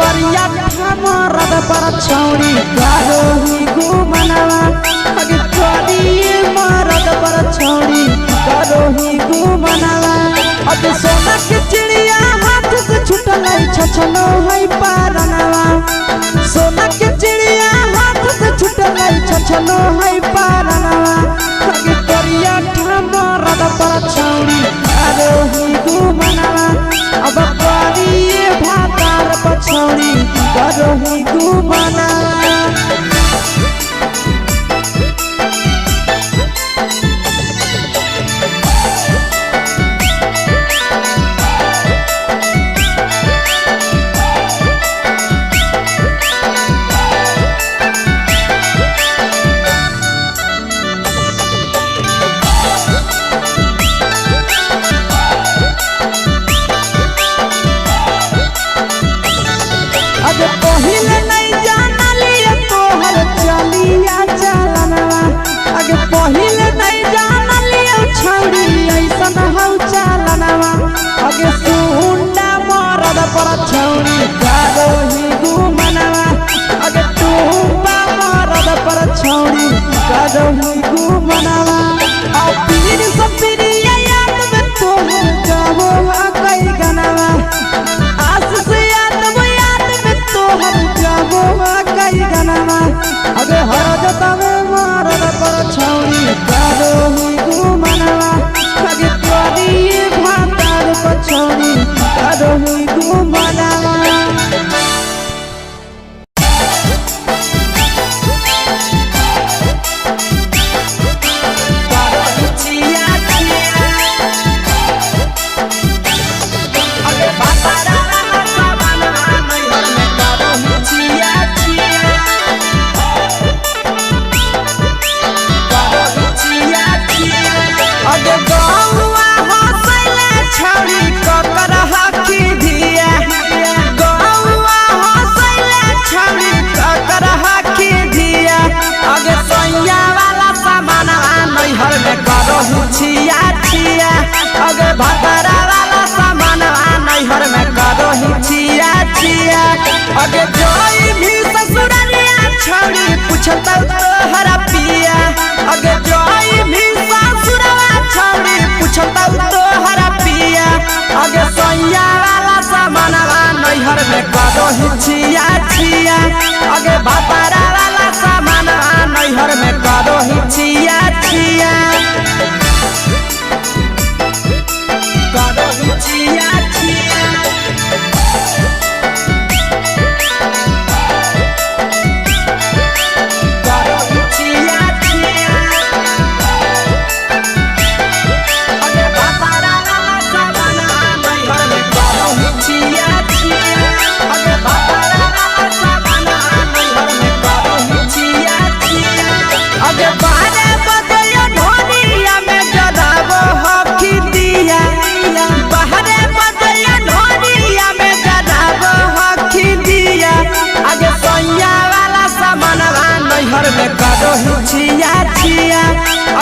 करिया मरद पर छौरी करो ही घुमनवा आगे करिए मरद पर छौरी करो ही घुमनवा अब सोना के चिड़िया हाथ से छूटल छछनो है पारनवा सोना के चिड़िया हाथ से छूटल छछनो है पारनवा आगे करिया मरद पर छौरी करो ही घुमनवा अब करिए भातार पछौरी करो ही घुमनवा पहिले नहीं जाना लिया तोहर चलिया चलनवा आगे पहिले नहीं जाना लिया छौरी ऐसन हौ चलनवा आगे सुंडा मरद पर छौरी करो ही घुमनवा आगे टूपा मरद पर छौरी करो ही घुमनवा आ पीर सब पीरिया याद में तोहर जाबो कई गनवा आस से कई गनवा अगे हर जतवे मरद पर छौरी करो ही घुमनवा आगे करिए भातार पर छौरी करो ही घुमनवा अगे भातारा वाला सामान नैहर में करो ही छिया छिया अगे जोई भी ससुरालिया छौरी पूछता तोहरा पिया अगे जोई भी ससुरवा छौरी पूछता तोहरा पिया अगे सैया वाला सामान नैहर में करो ही छिया छिया अगे भातारा वाला सामान नैहर में करो ही छिया छिया छिया छिया करो छिया छिया अगे भातारा वाला सामान नैहर में करो छिया छिया अगे भातारा वाला सामान नैहर में करो छिया छिया अगे बारे बदलियो ढोलिया में जलाबो हकी दिया बहरे बदलिया ढोलिया में जलाबो हकी दिया आगे सैया वाला सामान नैहर में करो छिया छिया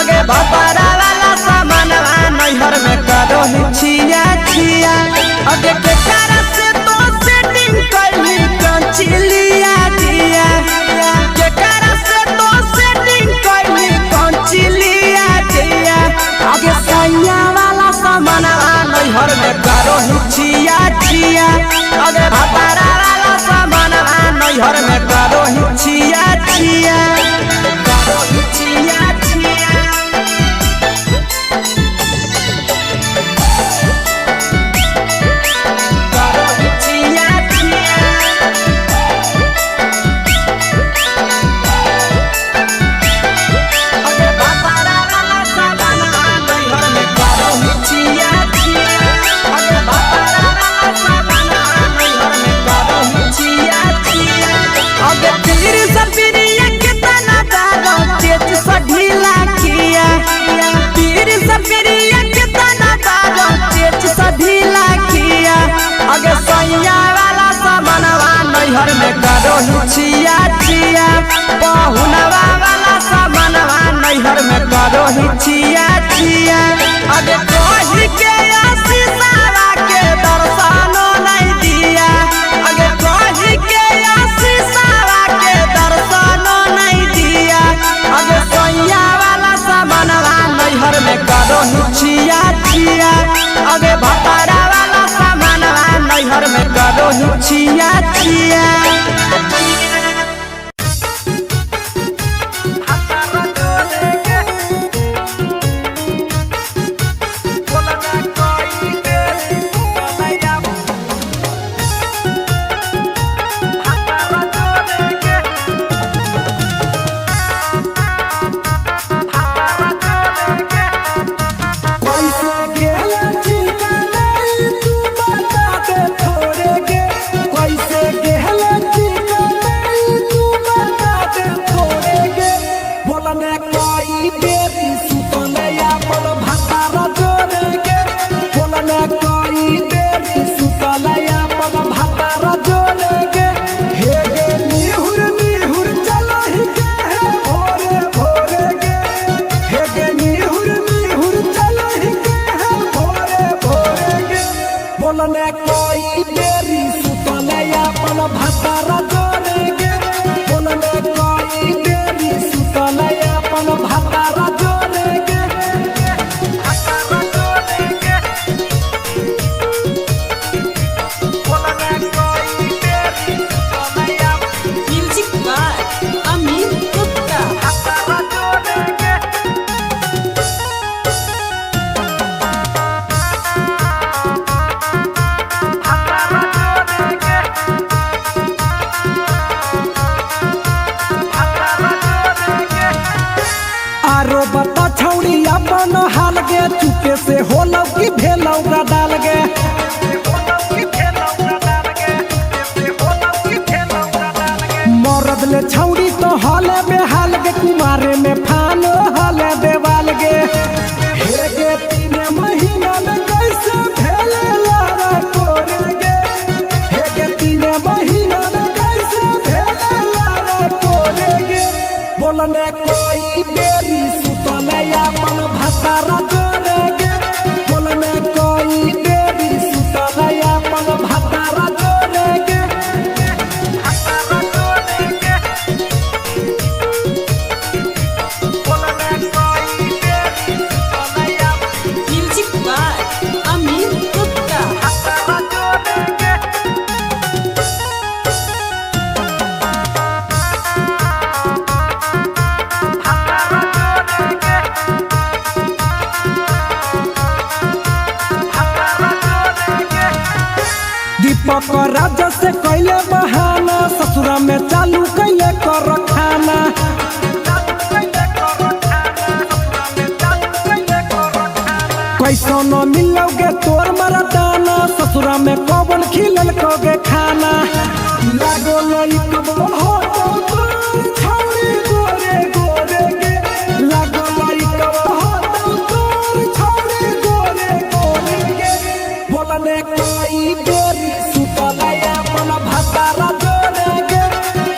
आगे भातारा वाला सामान नैहर में करो छिया छिया आगे के cara से तो सेटिंग करनी कंचिलिया दिया के cara से तो सेटिंग करनी कंचिलिया दिया आगे सैया वाला सामान नैहर में करो छिया छिया अगे भातारा वाला सामान नैहर में करो छिया छिया करो छिया छिया करो छिया छिया अगे भातारा वाला सामान नैहर में करो छिया छिया अगे भातारा वाला सामान नैहर में करो छिया छिया अगे पीर सब पीरिया कितना दारो तेज से ढीला किया पीर सब पीरिया कितना दारो तेज से ढीला किया अगे सैया वाला सामान नैहर में करो छिया छिया पहुनवा वाला सामान नैहर में करो छिया छिया अगे कोही के आशीष के दर्शनो नहीं दिया अगे कोही गईले छौड़ी तो हले बेहाल गे कुमारे में फान हले देवाल गे हे गे 3 महीना में कैसे भेले लारा कोरे गे हे गे 3 महीना में कैसे भेले लारा कोरे गे बोलने कोई बेरी सुतले अपन भतारा जोरे गे बोलने कोई बेरी सुतले अपन भतारा जोरे गे म्यूजिक बाय अमीर गुप्ता। दीपक राजा से कैले बहाना ससुरा में चालू कैले कर खाना कैसो न मिलोगे तोर मरदाना ससुरा में कौन खिलल कोगे खाना लागो लइक हो तो तोर छौरी गोरे गोरे गे लागो लइक हो तो तोर छौरी गोरे गोरे गे बोलने कोई बेरी सुतले अपन भतारा जोरे गे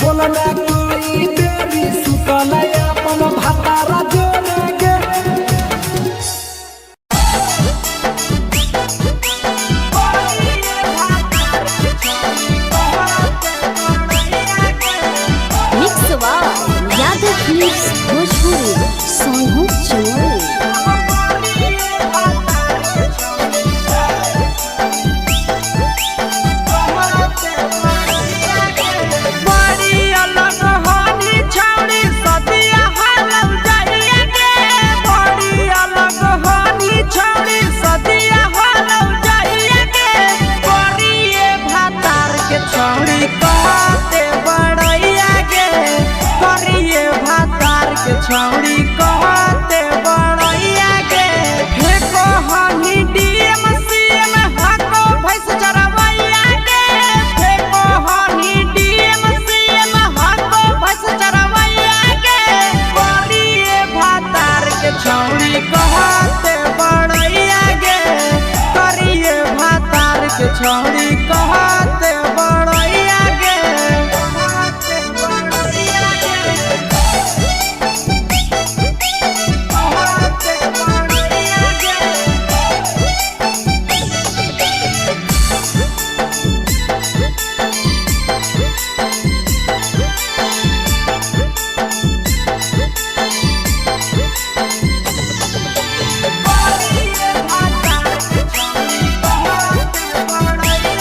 बोलने कोई बेरी सुतले अपन भतारा जोरे गे mix by Yadav films Bhojpuri Sonu चोरी। बड़ी अलग हानी छौड़ी सदिया हालम जाइए गे बड़ी अलग हानी छौड़ी सदिया हालम जाइए गे करिए भातार के छौड़ी कहते बड़ैया गे करिए भातार के छौड़ी कहते बड़ैया गे हे कहनी डीएम सीएम हाको भैंस चरवैया गे हे कहनी डीएम सीएम हाको भैंस चरवैया गे करिए भातार के छौड़ी कहते बड़ैया गे करिए भातार के छौड़ी कहते बड़ैया गे कहते बड़ैया गे कहते बड़ैया गे करिए भातार के छौड़ी कहते बड़ैया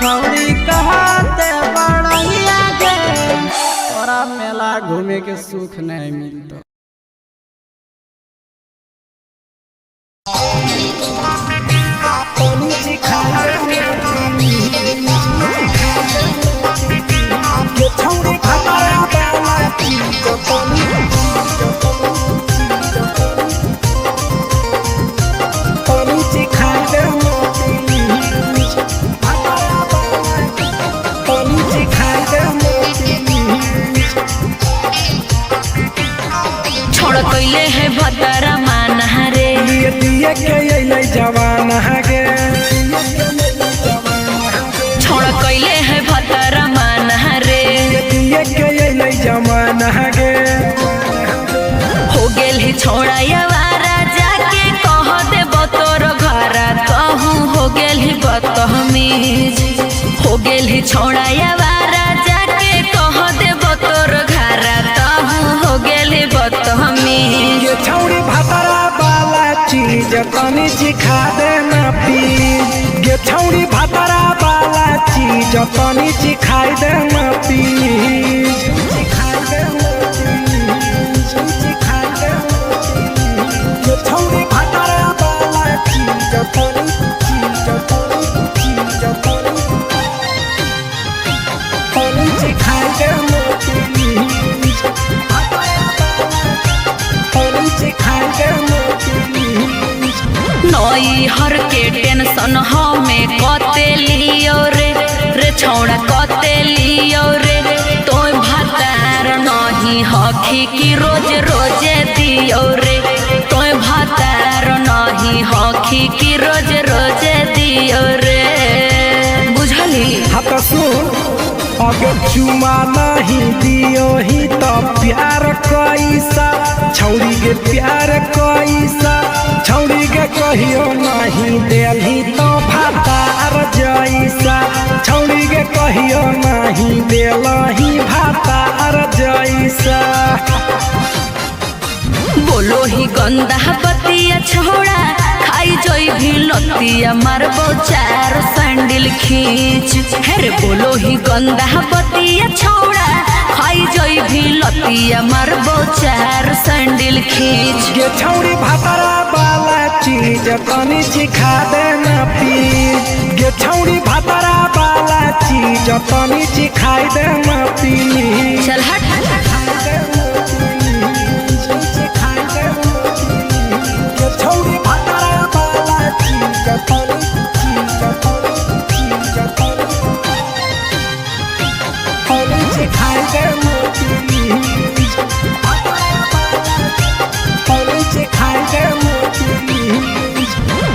छौरी कहते बड़ैया गे तोरा मेला घूमे के सुख नहीं मिलता। छोड़ कैले है भतरा माना रे दिए के अइलै जवान गे छोड़ कैले है भतरा माना रे दिए के अइलै जवान गे हो गेल ही छोड़ा यारा जाके कह दे तोर घर कहूँ हो गेल ही बदतमीज हो गेल ही छोड़ा यारा जाके कह दे तोर घर कहूँ हो गेल ही बदतमीज। ये छौरी भतरा वाला चीज तनी सिखा दे ना प्लीज ये छौरी भतरा वाला चीज तनी सिखाई दे ना प्लीज सिखाई दे ना प्लीज सिखाई दे ये छौरी भतरा वाला चीज तनी सिखाई दे ना प्लीज नई हर के टेंशन हमें कते लियो रे छौड़ा कते लियो रे तो भतार नहीं हखी की रोज रोजे दियो रे तो भतार नहीं हखी की रोज रोजे दियो रे बुझली। हाँ तो सुन अगर चुमा नहीं दियो ही तो प्यार कैसा छौरी के प्यार कैसा छौरी के कहियो नहीं देलही तो भातार जैसा छौरी के कहियो नहीं देलही भातार जैसा। बोलो ही गंदा बतिया छोड़ा खाई जोई भी लतिया मारबो चार सैंडल खींच हेरे बोलो ही गंदा बतिया छोड़ा खाई जोई भी लतिया मारबो चार सैंडल खींच। ये छौरी भतरा वाला चीज तनी सिखा दे ना प्लीज ये छौरी भतरा वाला चीज तनी सिखाई दे ना प्लीज चल हट छौरी भतरा वाला चीज सिखाई दे ना प्लीज सिखाई दे ना प्लीज।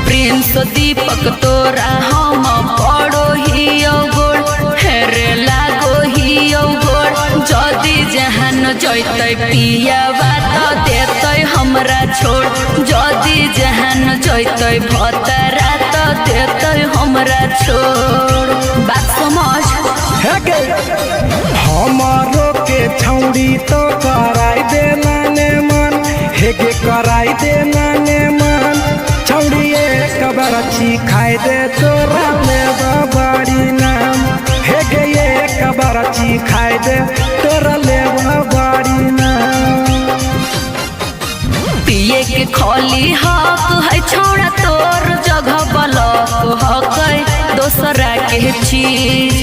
प्रिंस दीपक तोरा हम पड़ो ही गोड़ हेरे लागो ही गोड़ जदी जहान जैते पिया बात देते हमरा छोड़ जदी जहान जैते भतरा तो देते हमरा छोड़ बात समझ। हमारो के छौरी तो कराई दे नाने मन हेगे कराई दे नाने मन छौरी एक बरछी खाई दे तोरा लेब बड़ी नाम हेगे एक बरछी खाई दे तोरा लेब बड़ी नाम। पिए के खोली हक है छोड़ा तोर जगह बलक हक दोसरा के चीज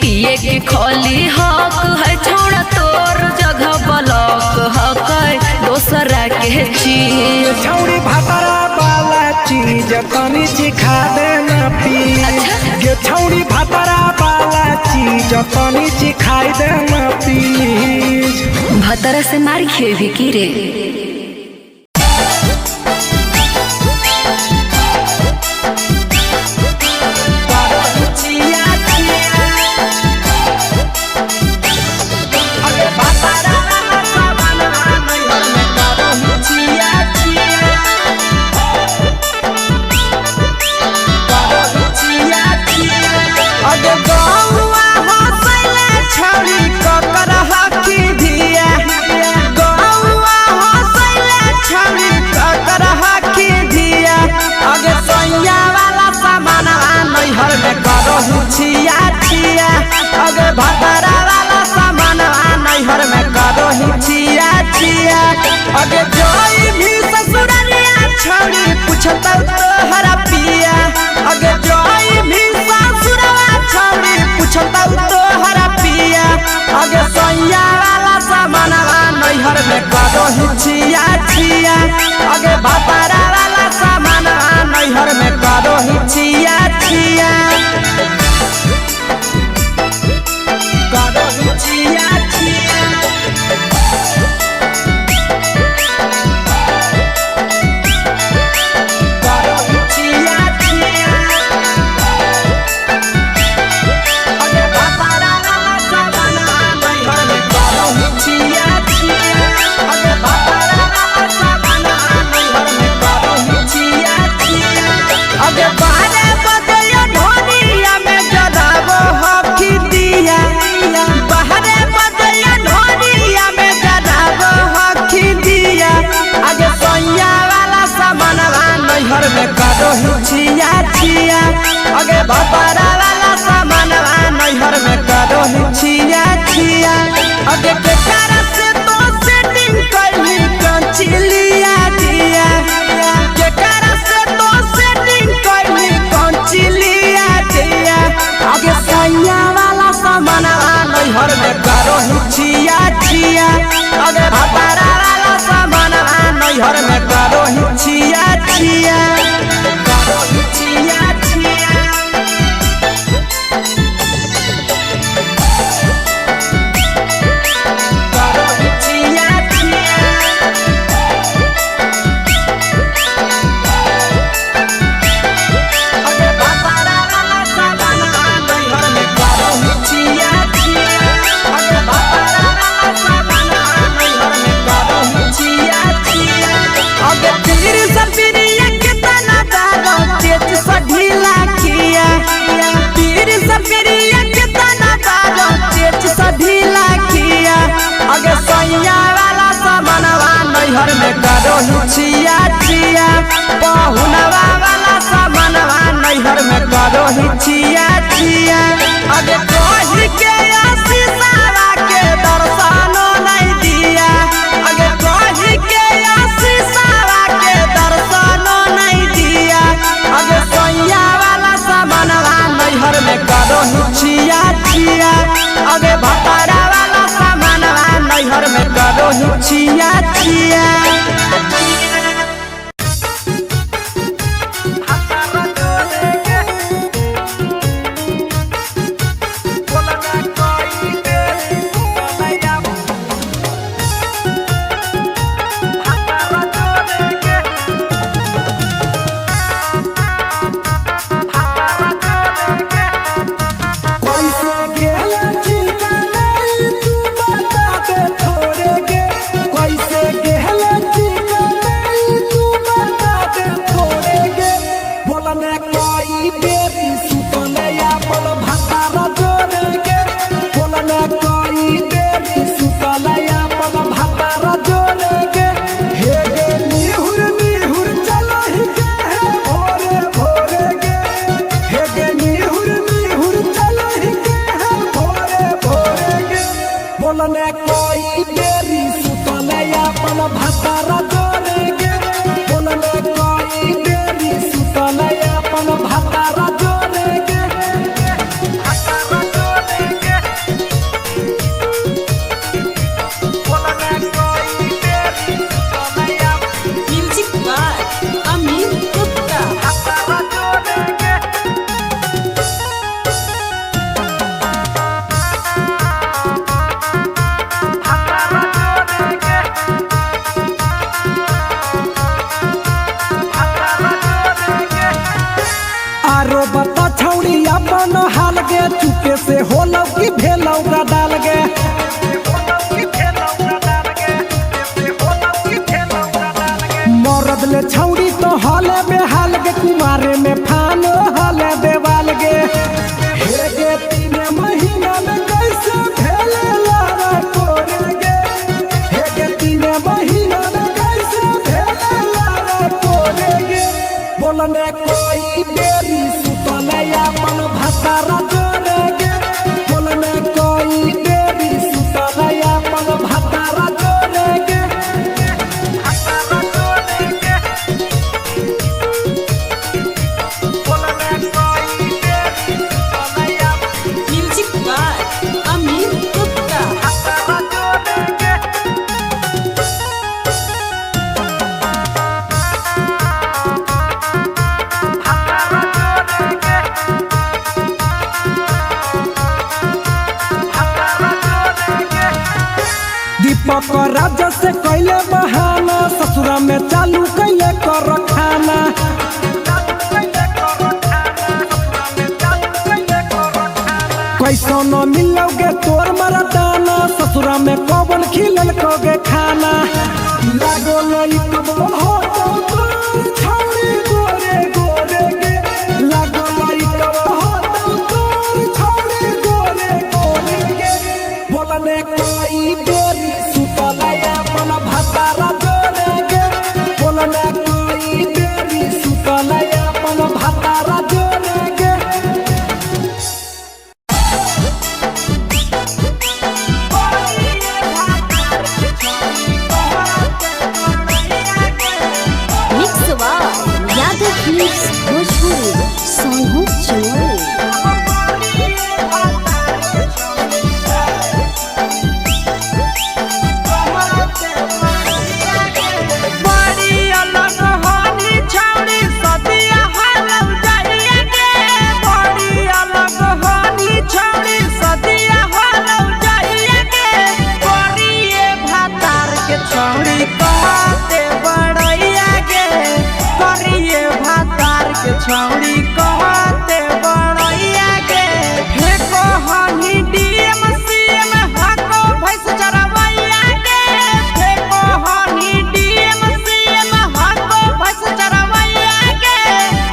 पिए के खोली हक है छोड़ा तोर जगह बलक हक दोसरा के चीज। छौरी भतरा वाला चीज तनी सिखा दे ना प्लीज ये छौरी भतरा वाला चीज तनी सिखाई दे ना प्लीज। भतरा से मारी खेवी की रे छौरी ककर हकी धिया गौआ अगे जोई भी ससुरालिया छौड़ी पूछता तोहरा पिया अगे जोई भी ससुरवा छौड़ी पूछता तोहरा पिया अगे सैया वाला सामानवा नैहर में करो हिचिया छिया अगे बापारा वाला सामानवा नैहर में करो हिचिया छिया करो हिचिया छिया नैहर में करो हिचिया छिया अगे बापारा वाला सामानवा नैहर में करो हिचिया छिया अगे केकरा से तो सेटिंग कैली कंचिलिया दिया केकरा से तो सेटिंग कैली कंचिलिया दिया अगे सैया वाला सामानवा नैहर में करो हिचिया छिया अगे बापारा वाला सामानवा नैहर में करो हिचिया छिया करो हिचिया छिया करो हिचिया छिया अगे बापारा वाला सामानवा नैहर में करो हिचिया छिया अगे बापारा वाला सामानवा नैहर में करो हिचिया छिया अगे पीर सपरिया कितना दारो तेज सढीला किया पीर सपरिया कितना दारो तेज सढीला किया अगे सैया वाला सामानवा नैहर में करो हिचिया छिया पहुनवा वाला सामानवा नैहर में करो हिचिया छिया अगे कहि के आशीषवा के दर्शनो नहीं दिया अगे कहि के आशीषवा के दर्शनो नहीं दिया अगे सैया वाला सामानवा नैहर में करो हिचिया छिया अगे भतारा वाला सामानवा नैहर में करो हिचिया छिया चुपे से होलौ की भेलौ का डाल गे मरद ले छौड़ी तो हले बेहाल गे कुमारे में फानो हले देवाल गे हे गे 3 महीना में कैसे भेले लारा कोरे गे हे गे 3 महीना में कैसे भेले लारा कोरे गे बोलने कोई बेरी सुतले अपन भतारा दीपक राजा से कैले बहाना ससुरा में चालू कैले कर खाना कैसो न मिलोगे तोर मरदाना ससुरा में कौन खिलल कोगे खाना लागो लई कबो हो तो छौड़ी गोरे गोरे गे लागो लई कबो हो तो छौड़ी गोरे गोरे गे बोलने कोई बेरी सुतलया मन भतारा जोरे गे बोलने कोई बेरी सुतलया मन भतारा जोरे गे यादव फिल्म्स भोजपुरी सोनू चोरी छौड़ी कहते बड़ैया के फेको हनी डीएम सीएम हको भैंस चरवैया के फेको हनी डीएम सीएम हको भैंस चरवैया के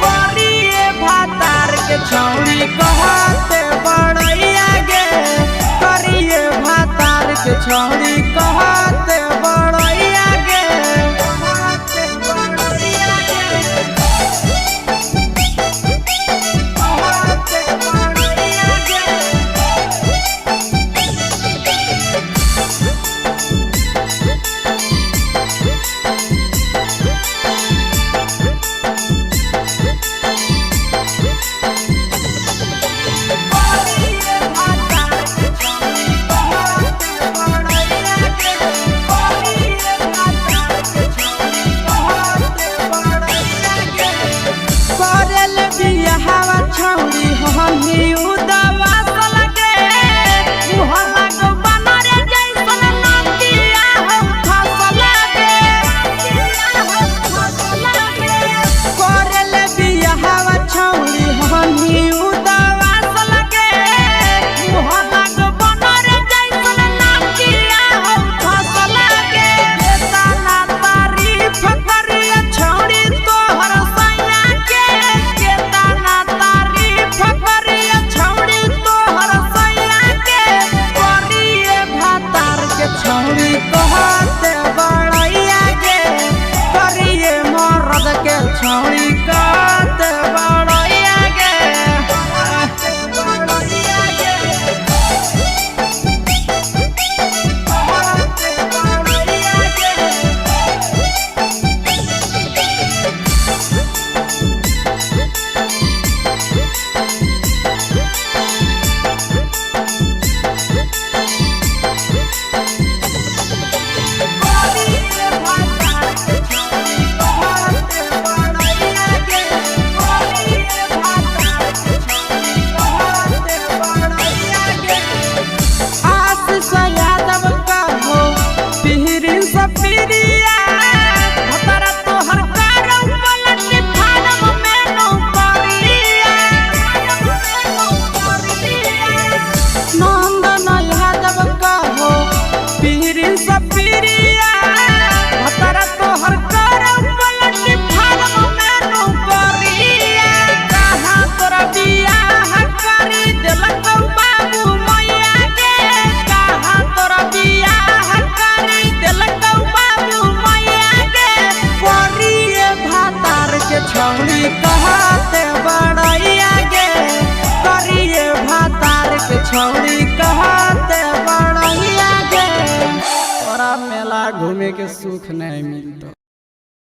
करिए भातार के छौड़ी कहते बड़ैया के करिए भातार के छौड़ी कहते बड़ैया के छौड़ी कहते बड़ैया गे करिए भातार के छौड़ी कहते बड़ैया गे तोरा मेला घूमे के सुख नहीं मिलता।